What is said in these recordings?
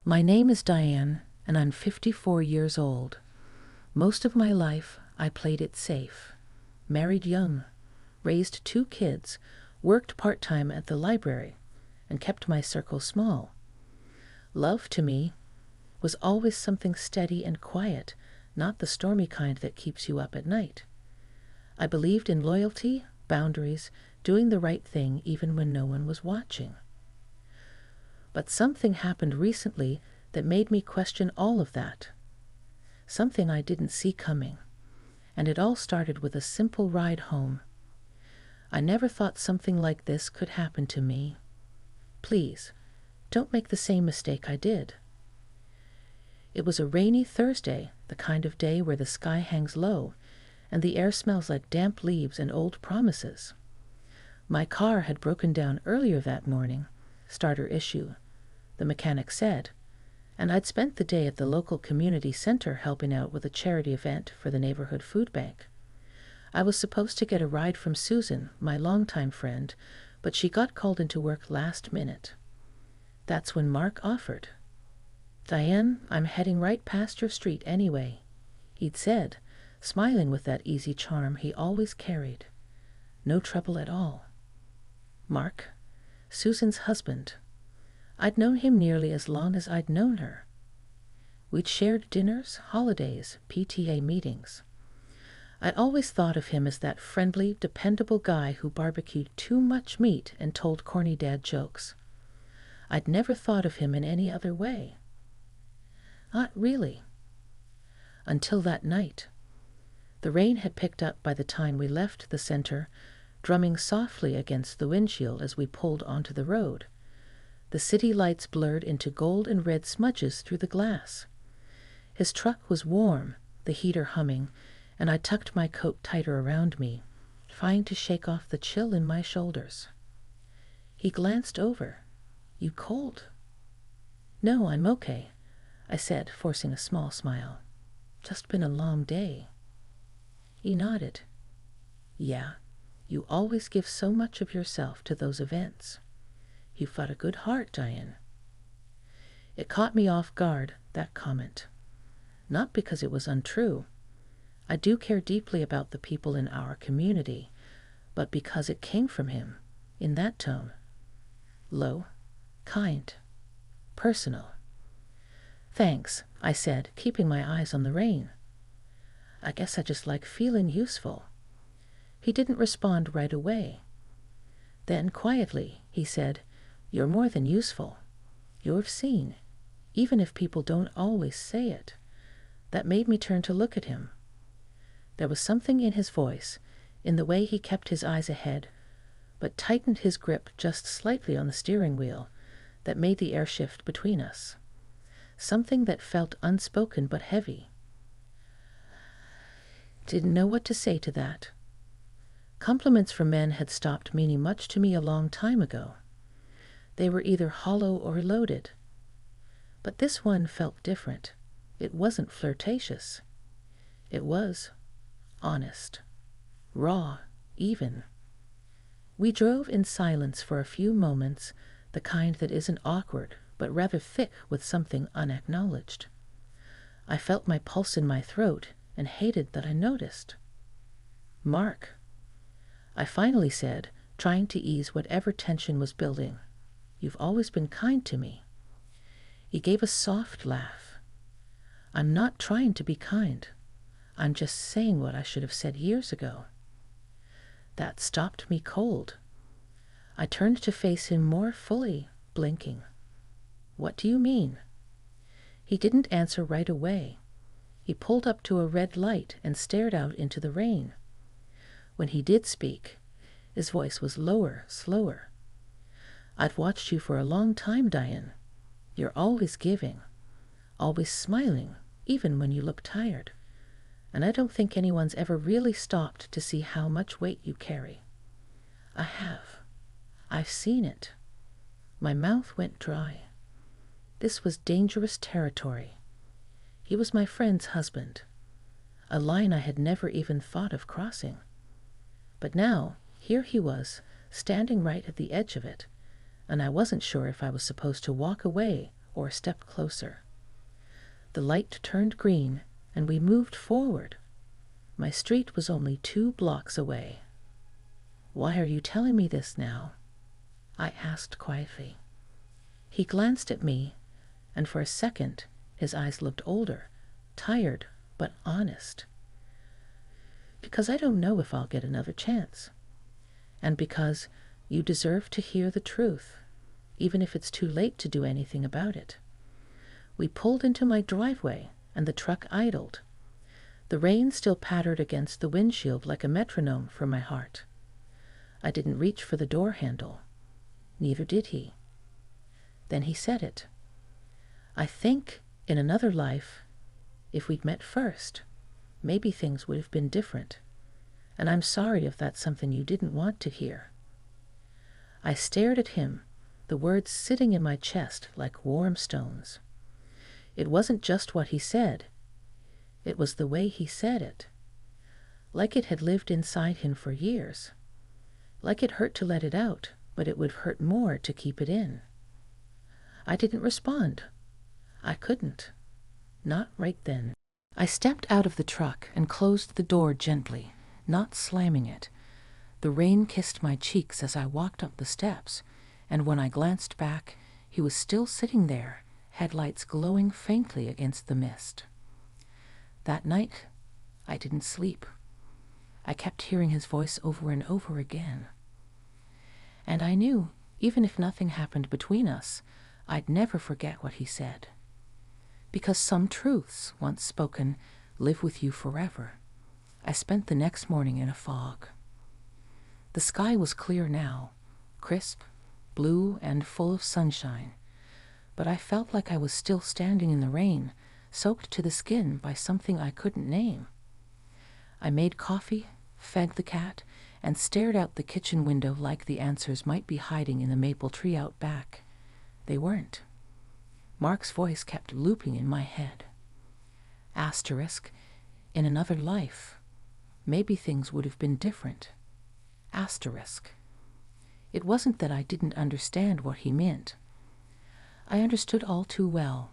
My name is Diane, and I'm 54 years old. Most of my life, I played it safe. Married young, raised 2 kids, worked part-time at the library, and kept my circle small. Love, to me, was always something steady and quiet, not the stormy kind that keeps you up at night. I believed in loyalty, boundaries, doing the right thing even when no one was watching. But something happened recently that made me question all of that. Something I didn't see coming, and it all started with a simple ride home. I never thought something like this could happen to me. Please, don't make the same mistake I did. It was a rainy Thursday, the kind of day where the sky hangs low, and the air smells like damp leaves and old promises. My car had broken down earlier that morning, starter issue, the mechanic said, and I'd spent the day at the local community center helping out with a charity event for the neighborhood food bank. I was supposed to get a ride from Susan, my longtime friend, but she got called into work last minute. That's when Mark offered. "Diane, I'm heading right past your street anyway," he'd said, smiling with that easy charm he always carried. No trouble at all. Mark, Susan's husband. I'd known him nearly as long as I'd known her. We'd shared dinners, holidays, PTA meetings. I'd always thought of him as that friendly, dependable guy who barbecued too much meat and told corny dad jokes. I'd never thought of him in any other way. Not really. Until that night. The rain had picked up by the time we left the center, drumming softly against the windshield as we pulled onto the road. The city lights blurred into gold and red smudges through the glass. His truck was warm, the heater humming, and I tucked my coat tighter around me, trying to shake off the chill in my shoulders. He glanced over. "You cold?" "No, I'm okay," I said, forcing a small smile. "Just been a long day." He nodded. "Yeah, you always give so much of yourself to those events. You've got a good heart, Diane." It caught me off guard, that comment. Not because it was untrue. I do care deeply about the people in our community, but because it came from him, in that tone. Low, kind, personal. "Thanks," I said, keeping my eyes on the rain. "I guess I just like feeling useful." He didn't respond right away. Then, quietly, he said, "You're more than useful. You're seen, even if people don't always say it." That made me turn to look at him. There was something in his voice, in the way he kept his eyes ahead, but tightened his grip just slightly on the steering wheel, that made the air shift between us. Something that felt unspoken but heavy. Didn't know what to say to that. Compliments from men had stopped meaning much to me a long time ago. They were either hollow or loaded. But this one felt different. It wasn't flirtatious. It was honest, raw, even. We drove in silence for a few moments, the kind that isn't awkward, but rather thick with something unacknowledged. I felt my pulse in my throat and hated that I noticed. "Mark," I finally said, trying to ease whatever tension was building. "You've always been kind to me." He gave a soft laugh. "I'm not trying to be kind. I'm just saying what I should have said years ago." That stopped me cold. I turned to face him more fully, blinking. "What do you mean?" He didn't answer right away. He pulled up to a red light and stared out into the rain. When he did speak, his voice was lower, slower. "I've watched you for a long time, Diane. You're always giving, always smiling, even when you look tired. And I don't think anyone's ever really stopped to see how much weight you carry." I have. I've seen it. My mouth went dry. This was dangerous territory. He was my friend's husband, a line I had never even thought of crossing. But now, here he was, standing right at the edge of it, and I wasn't sure if I was supposed to walk away or stepped closer. The light turned green, and we moved forward. My street was only 2 blocks away. "Why are you telling me this now?" I asked quietly. He glanced at me, and for a second his eyes looked older, tired but honest. "Because I don't know if I'll get another chance. And because you deserve to hear the truth, even if it's too late to do anything about it." We pulled into my driveway, and the truck idled. The rain still pattered against the windshield like a metronome for my heart. I didn't reach for the door handle. Neither did he. Then he said it. "I think, in another life, if we'd met first, maybe things would have been different. And I'm sorry if that's something you didn't want to hear." I stared at him, the words sitting in my chest like warm stones. It wasn't just what he said. It was the way he said it. Like it had lived inside him for years. Like it hurt to let it out, but it would hurt more to keep it in. I didn't respond. I couldn't. Not right then. I stepped out of the truck and closed the door gently, not slamming it. The rain kissed my cheeks as I walked up the steps, and when I glanced back, he was still sitting there, headlights glowing faintly against the mist. That night, I didn't sleep. I kept hearing his voice over and over again. And I knew, even if nothing happened between us, I'd never forget what he said. Because some truths, once spoken, live with you forever. I spent the next morning in a fog. The sky was clear now, crisp, blue, and full of sunshine, but I felt like I was still standing in the rain, soaked to the skin by something I couldn't name. I made coffee, fed the cat, and stared out the kitchen window like the answers might be hiding in the maple tree out back. They weren't. Mark's voice kept looping in my head. Asterisk, in another life, maybe things would have been different. Asterisk. It wasn't that I didn't understand what he meant. I understood all too well,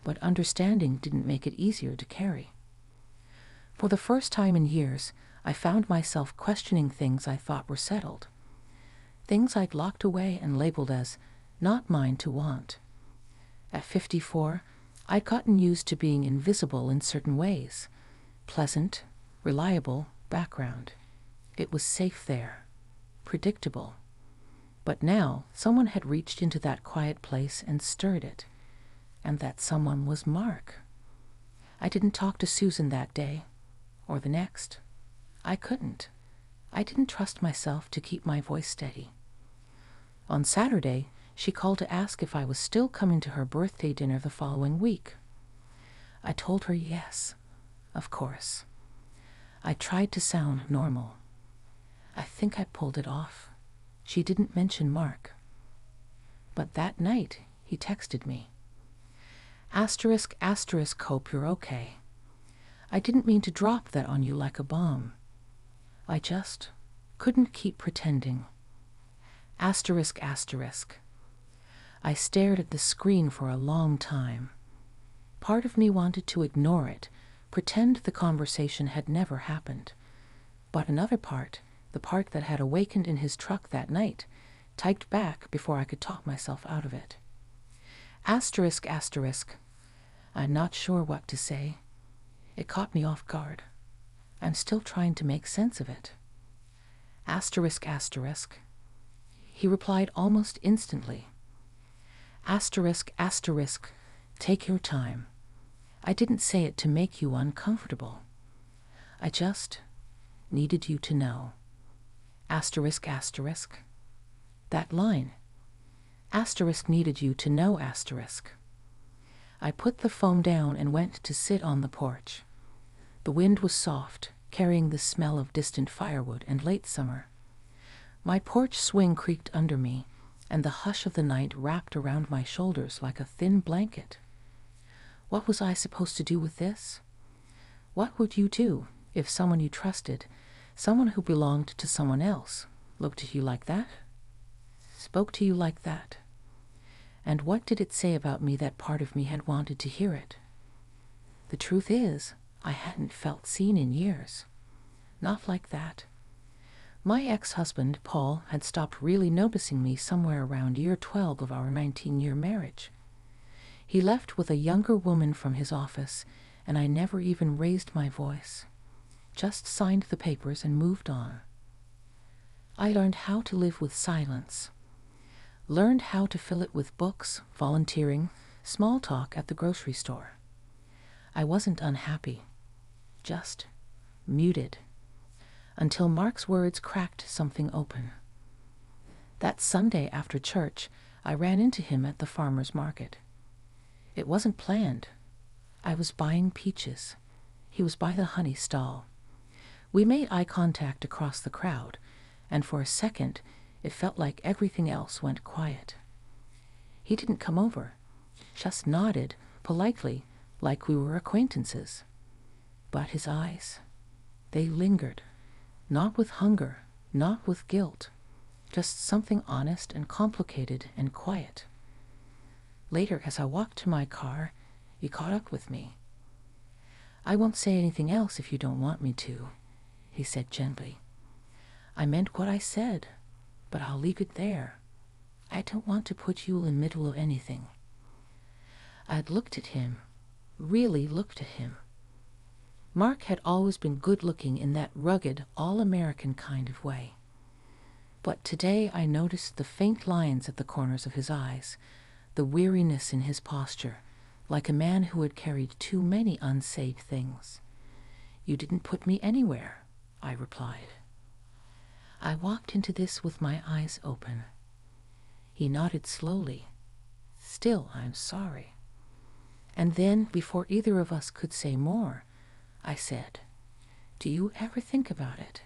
but understanding didn't make it easier to carry. For the first time in years, I found myself questioning things I thought were settled. Things I'd locked away and labeled as not mine to want. At 54, I'd gotten used to being invisible in certain ways. Pleasant, reliable background. It was safe there. Predictable. But now, someone had reached into that quiet place and stirred it. And that someone was Mark. I didn't talk to Susan that day, or the next. I couldn't. I didn't trust myself to keep my voice steady. On Saturday, she called to ask if I was still coming to her birthday dinner the following week. I told her yes, of course. I tried to sound normal. I think I pulled it off. She didn't mention Mark. But that night, he texted me. Asterisk, asterisk, hope you're okay. I didn't mean to drop that on you like a bomb. I just couldn't keep pretending. Asterisk, asterisk. I stared at the screen for a long time. Part of me wanted to ignore it, pretend the conversation had never happened. But another part, the part that had awakened in his truck that night, typed back before I could talk myself out of it. Asterisk, asterisk. I'm not sure what to say. It caught me off guard. I'm still trying to make sense of it. Asterisk, asterisk. He replied almost instantly. Asterisk, asterisk. Take your time. I didn't say it to make you uncomfortable. I just needed you to know. Asterisk, asterisk. That line. Asterisk needed you to know, asterisk. I put the phone down and went to sit on the porch. The wind was soft, carrying the smell of distant firewood and late summer. My porch swing creaked under me, and the hush of the night wrapped around my shoulders like a thin blanket. What was I supposed to do with this? What would you do if someone you trusted, someone who belonged to someone else, looked at you like that? Spoke to you like that? And what did it say about me that part of me had wanted to hear it? The truth is, I hadn't felt seen in years. Not like that. My ex-husband, Paul, had stopped really noticing me somewhere around year 12 of our 19-year marriage. He left with a younger woman from his office, and I never even raised my voice. Just signed the papers and moved on. I learned how to live with silence. Learned how to fill it with books, volunteering, small talk at the grocery store. I wasn't unhappy, just muted, until Mark's words cracked something open. That Sunday after church, I ran into him at the farmer's market. It wasn't planned. I was buying peaches. He was by the honey stall. We made eye contact across the crowd, and for a second it felt like everything else went quiet. He didn't come over, just nodded politely like we were acquaintances. But his eyes, they lingered, not with hunger, not with guilt, just something honest and complicated and quiet. Later, as I walked to my car, he caught up with me. "I won't say anything else if you don't want me to," he said gently. "I meant what I said, but I'll leave it there. I don't want to put you in the middle of anything." I'd looked at him, really looked at him. Mark had always been good-looking in that rugged, all-American kind of way. But today I noticed the faint lines at the corners of his eyes, the weariness in his posture, like a man who had carried too many unsaid things. "You didn't put me anywhere," I replied. I walked into this with my eyes open. He nodded slowly. "Still, I'm sorry." And then, before either of us could say more, I said, "Do you ever think about it?"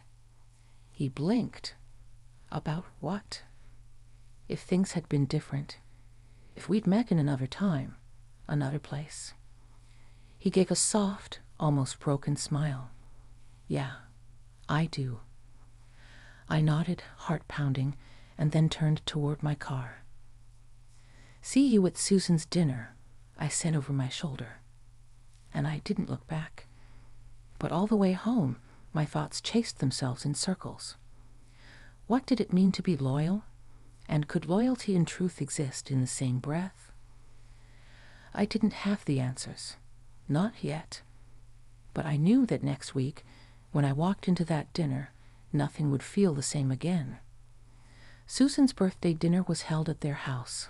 He blinked. "About what?" "If things had been different. If we'd met in another time, another place." He gave a soft, almost broken smile. "Yeah, I do." I nodded, heart pounding, and then turned toward my car. "See you at Susan's dinner," I said over my shoulder. And I didn't look back. But all the way home, my thoughts chased themselves in circles. What did it mean to be loyal? And could loyalty and truth exist in the same breath? I didn't have the answers. Not yet. But I knew that next week, when I walked into that dinner, nothing would feel the same again. Susan's birthday dinner was held at their house,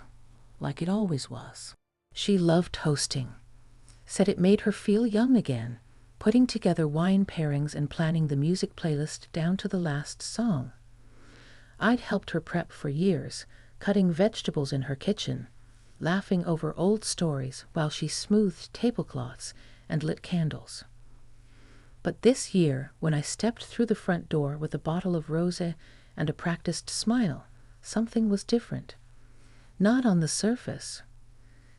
like it always was. She loved hosting, said it made her feel young again, putting together wine pairings and planning the music playlist down to the last song. I'd helped her prep for years, cutting vegetables in her kitchen, laughing over old stories while she smoothed tablecloths and lit candles. But this year, when I stepped through the front door with a bottle of rosé and a practiced smile, something was different. Not on the surface.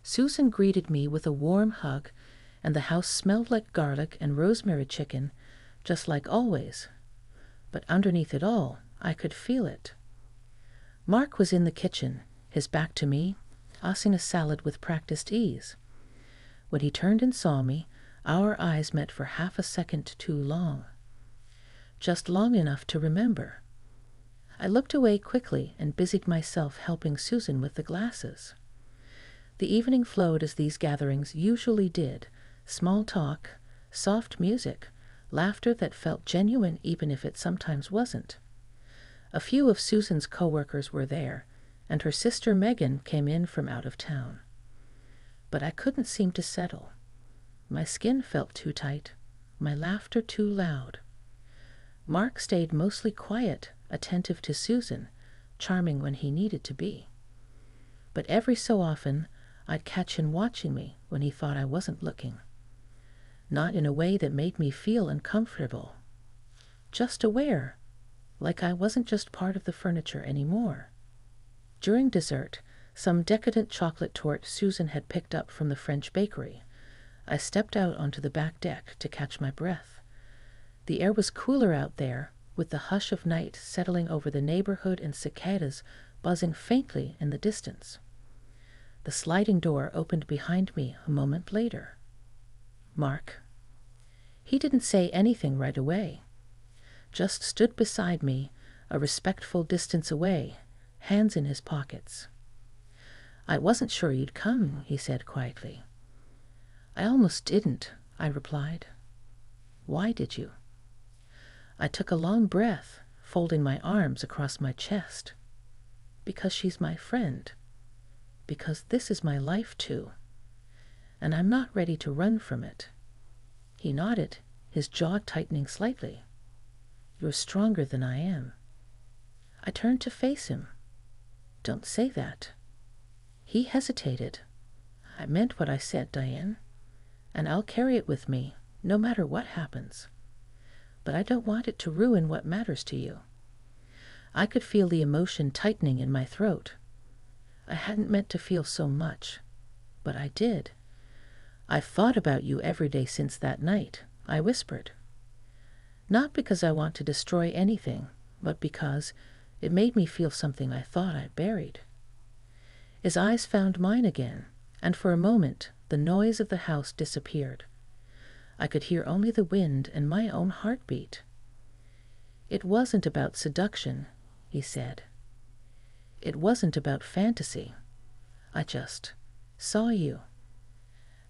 Susan greeted me with a warm hug, and the house smelled like garlic and rosemary chicken, just like always. But underneath it all, I could feel it. Mark was in the kitchen, his back to me, tossing a salad with practiced ease. When he turned and saw me, our eyes met for half a second too long. Just long enough to remember. I looked away quickly and busied myself helping Susan with the glasses. The evening flowed as these gatherings usually did, small talk, soft music, laughter that felt genuine even if it sometimes wasn't. A few of Susan's co-workers were there, and her sister Megan came in from out of town. But I couldn't seem to settle. My skin felt too tight, my laughter too loud. Mark stayed mostly quiet, attentive to Susan, charming when he needed to be. But every so often, I'd catch him watching me when he thought I wasn't looking. Not in a way that made me feel uncomfortable. Just aware, like I wasn't just part of the furniture anymore. During dessert, some decadent chocolate torte Susan had picked up from the French bakery, I stepped out onto the back deck to catch my breath. The air was cooler out there, with the hush of night settling over the neighborhood and cicadas buzzing faintly in the distance. The sliding door opened behind me a moment later. Mark. He didn't say anything right away, just stood beside me, a respectful distance away, hands in his pockets. "I wasn't sure you'd come," he said quietly. "I almost didn't," I replied. "Why did you?" I took a long breath, folding my arms across my chest. "Because she's my friend. Because this is my life too. And I'm not ready to run from it." He nodded, his jaw tightening slightly. "You're stronger than I am." I turned to face him. "Don't say that." He hesitated. "I meant what I said, Diane, and I'll carry it with me, no matter what happens. But I don't want it to ruin what matters to you." I could feel the emotion tightening in my throat. I hadn't meant to feel so much, but I did. "I've thought about you every day since that night," I whispered. "Not because I want to destroy anything, but because it made me feel something I thought I buried." His eyes found mine again, and for a moment the noise of the house disappeared. I could hear only the wind and my own heartbeat. "It wasn't about seduction," he said. "It wasn't about fantasy. I just saw you.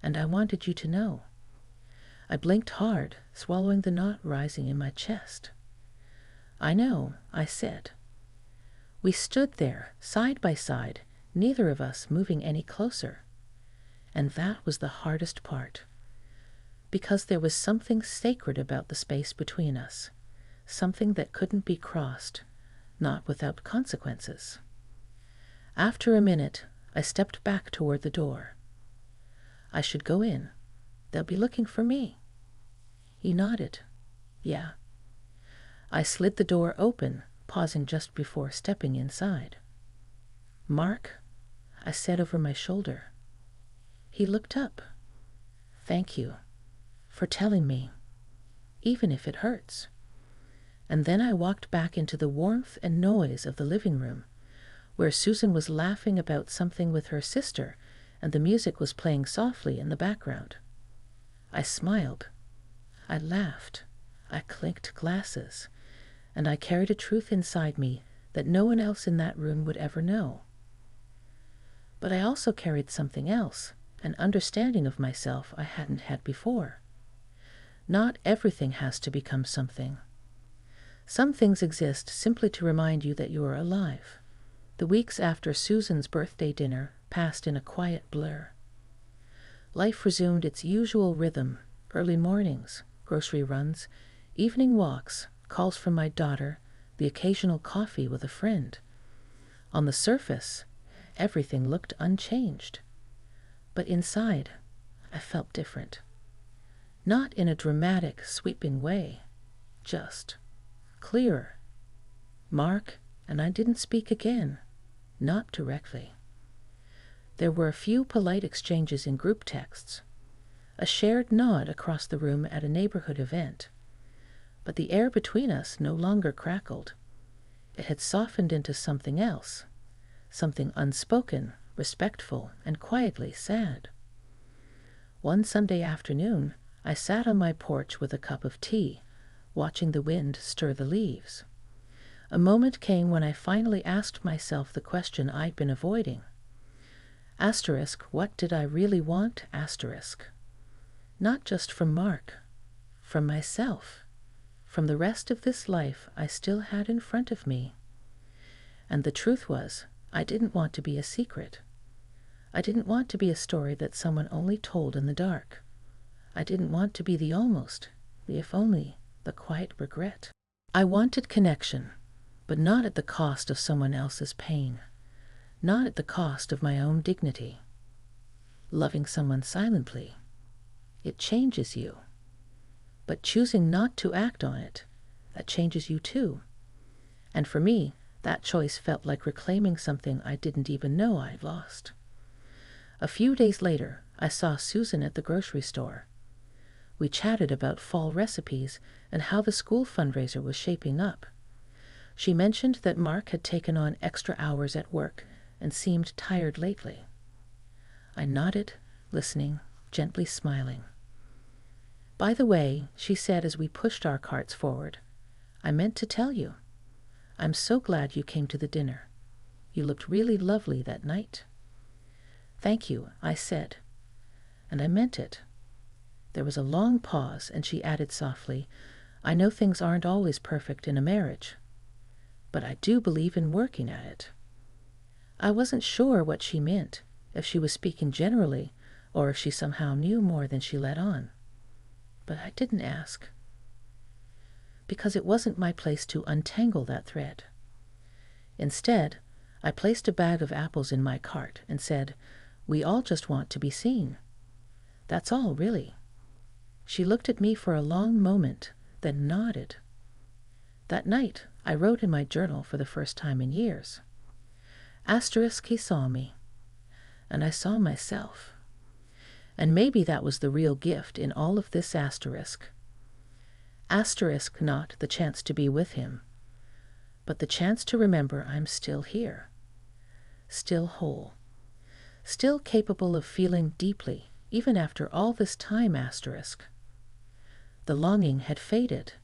And I wanted you to know." I blinked hard, swallowing the knot rising in my chest. "I know," I said. We stood there, side by side, neither of us moving any closer. And that was the hardest part. Because there was something sacred about the space between us, something that couldn't be crossed, not without consequences. After a minute, I stepped back toward the door. "I should go in. They'll be looking for me." He nodded. "Yeah." I slid the door open, pausing just before stepping inside. "Mark," I said over my shoulder. He looked up. "Thank you for telling me, even if it hurts." And then I walked back into the warmth and noise of the living room, where Susan was laughing about something with her sister, and the music was playing softly in the background. I smiled. I laughed. I clinked glasses. And I carried a truth inside me that no one else in that room would ever know. But I also carried something else, an understanding of myself I hadn't had before. Not everything has to become something. Some things exist simply to remind you that you are alive. The weeks after Susan's birthday dinner passed in a quiet blur. Life resumed its usual rhythm: early mornings, grocery runs, evening walks, calls from my daughter, the occasional coffee with a friend. On the surface, everything looked unchanged. But inside, I felt different. Not in a dramatic, sweeping way, just clearer. Mark and I didn't speak again, not directly. There were a few polite exchanges in group texts, a shared nod across the room at a neighborhood event. But the air between us no longer crackled. It had softened into something else, something unspoken, respectful, and quietly sad. One Sunday afternoon, I sat on my porch with a cup of tea, watching the wind stir the leaves. A moment came when I finally asked myself the question I'd been avoiding. Asterisk, what did I really want? Asterisk. Not just from Mark, from myself, from the rest of this life I still had in front of me. And the truth was, I didn't want to be a secret. I didn't want to be a story that someone only told in the dark. I didn't want to be the almost, the if only, the quiet regret. I wanted connection, but not at the cost of someone else's pain, not at the cost of my own dignity. Loving someone silently, it changes you. But choosing not to act on it, that changes you too. And for me, that choice felt like reclaiming something I didn't even know I'd lost. A few days later, I saw Susan at the grocery store. We chatted about fall recipes and how the school fundraiser was shaping up. She mentioned that Mark had taken on extra hours at work and seemed tired lately. I nodded, listening, gently smiling. "By the way," she said as we pushed our carts forward, "I meant to tell you. I'm so glad you came to the dinner. You looked really lovely that night." "Thank you," I said, and I meant it. There was a long pause, and she added softly, "I know things aren't always perfect in a marriage, but I do believe in working at it." I wasn't sure what she meant, if she was speaking generally, or if she somehow knew more than she let on. But I didn't ask, because it wasn't my place to untangle that thread. Instead, I placed a bag of apples in my cart and said, "We all just want to be seen. That's all, really." She looked at me for a long moment, then nodded. That night, I wrote in my journal for the first time in years. Asterisk, he saw me, and I saw myself. And maybe that was the real gift in all of this asterisk. Asterisk not the chance to be with him, but the chance to remember I'm still here, still whole, still capable of feeling deeply, even after all this time asterisk. The longing had faded,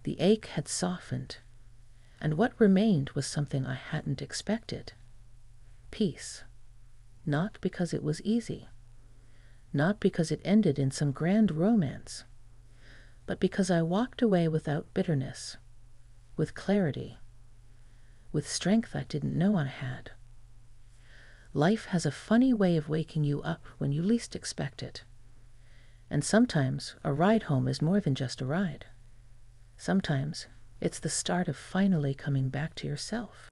the ache had softened, and what remained was something I hadn't expected. Peace. Not because it was easy, not because it ended in some grand romance, but because I walked away without bitterness, with clarity, with strength I didn't know I had. Life has a funny way of waking you up when you least expect it. And sometimes a ride home is more than just a ride. Sometimes it's the start of finally coming back to yourself.